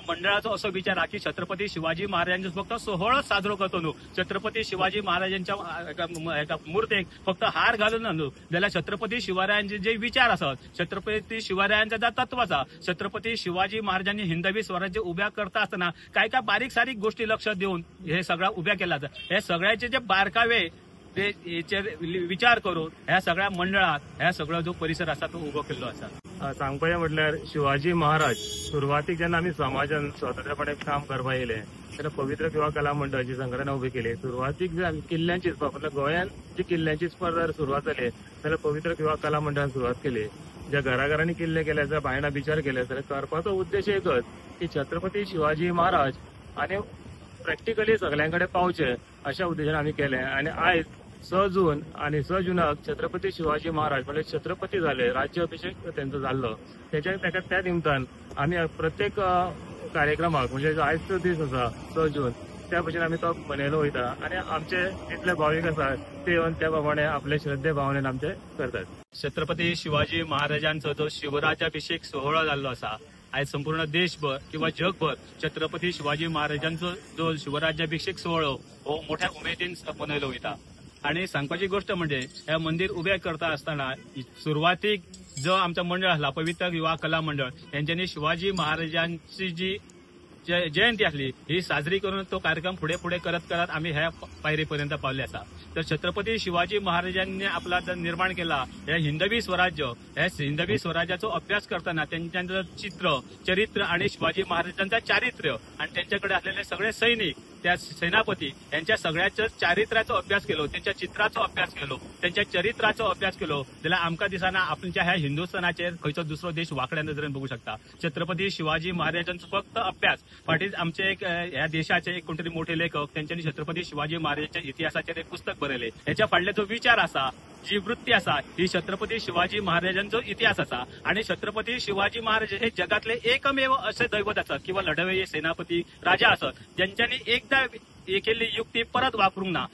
मंडळाचा असो विचार हा की छत्रपती शिवाजी महाराजांचे फक्त सोहळा साजरो करतो न्हू, छत्रपती शिवाजी महाराजांच्या मुर्तेक फक्त हार घालून न्हू जाल्यार छत्रपती शिवरायांचे जे विचार असत, छत्रपती शिवरायांचा जो तत्व आसा, छत्रपती शिवाजी महाराजांनी हिंदवी स्वराज्य उभ्या करता असताना काय काय बारीक सारीक गोष्टी लक्ष देऊन हे सगळं उभ्या केला हे सगळ्याचे जे बारकावे विचार करून ह्या सगळ्या मंडळात ह्या सगळो जो परिसर असा तो उभो केल्लो असा. सांगपाचें म्हटल्यार शिवाजी महाराज सुरवातीक जेन्ना आमी समाजान स्वतंत्रपणे काम करपा येयले तेन्ना पवित्र किंवा कला मंडळाची संघटना उभी केली. सुरवातीक जर किल्ल्यांची मतलब गोंयांत जी किल्ल्यांची स्पर्धा सुरवात जाली जाल्यार पवित्र किंवा कला मंडळान सुरवात केली. ज्या घराघरांनी किल्ले केले जाल्यार बायणां बिचार केले जाल्यार करपाचो उद्देश एकच की छत्रपती शिवाजी महाराज आनी प्रॅक्टिकली सगळ्यांकडे पावचे अशा उद्देशान आमी केले. आणि आयज 6 जून आणि 6 जुनाक छत्रपती शिवाजी महाराज म्हणजे छत्रपती झाले, राज्याभिषेक त्यांचा जाल्लो. त्या निमतान आम्ही प्रत्येक कार्यक्रमाक म्हणजे आयजचो दीस आसा 6 जून त्या भशेन आमी तो मनयलो वयता आणि आमचे जितले भाविक आसा ते येवन त्या प्रमाणे आपले श्रद्धे भावनेन आमचे करतात. छत्रपती शिवाजी महाराजांचो जो शिवराज्याभिषेक सोहळा जाल्लो असा आज संपूर्ण देशभर किंवा जगभर छत्रपती शिवाजी महाराजांचो जो शिवराज्याभिषेक सोहळो हो मोठ्या उमेदीन मनयलो वयता. आणि सांगपाची गोष्ट म्हणजे हे मंदिर उभे करता असताना सुरुवातीक जो आमचा मंडळ आसला पवित्र युवा कला मंडळ यांच्यानी शिवाजी महाराजांची जी जयंती असली ही साजरी करून तो कार्यक्रम पुढे पुढे करत करत आम्ही ह्या पायरीपर्यंत पावले असा. तर छत्रपती शिवाजी महाराजांनी आपला निर्माण केला हे हिंदवी स्वराज्य, ह्या हिंदवी स्वराज्याचा अभ्यास करताना त्यांचं चित्र चरित्र आणि शिवाजी महाराजांचा चारित्र्य आणि त्यांच्याकडे असलेले सगळे सैनिक त्या सेनापती यांच्या सगळ्याच्या चारित्र्याचा अभ्यास केलो, त्यांच्या चित्राचो अभ्यास केलो, त्यांच्या चरित्राचो अभ्यास केलो जाल्यार आमकां दिसना आपणच्या ह्या हिंदुस्थानाचेर खंयचो दुसरो देश वाकड्या नजरेन बघू शकता. छत्रपती शिवाजी महाराजांचो फक्त अभ्यास फाटीच आमचे एक ह्या देशाचे एक कोणतरी मोठे लेखक त्यांच्यानी छत्रपती शिवाजी महाराजांच्या इतिहासाचेर एक पुस्तक बरयले. ह्याच्या फाटले जो विचार असा जी वृत्ती असा ही छत्रपती शिवाजी महाराजांचो इतिहास असा. आणि छत्रपती शिवाजी महाराज हे जगातले एकमेव असे दैवत असत किंवा लढवय्ये सेनापती राजा असत ज्यांच्यानी एकदा केलेली युक्ती परत वापरूंक ना.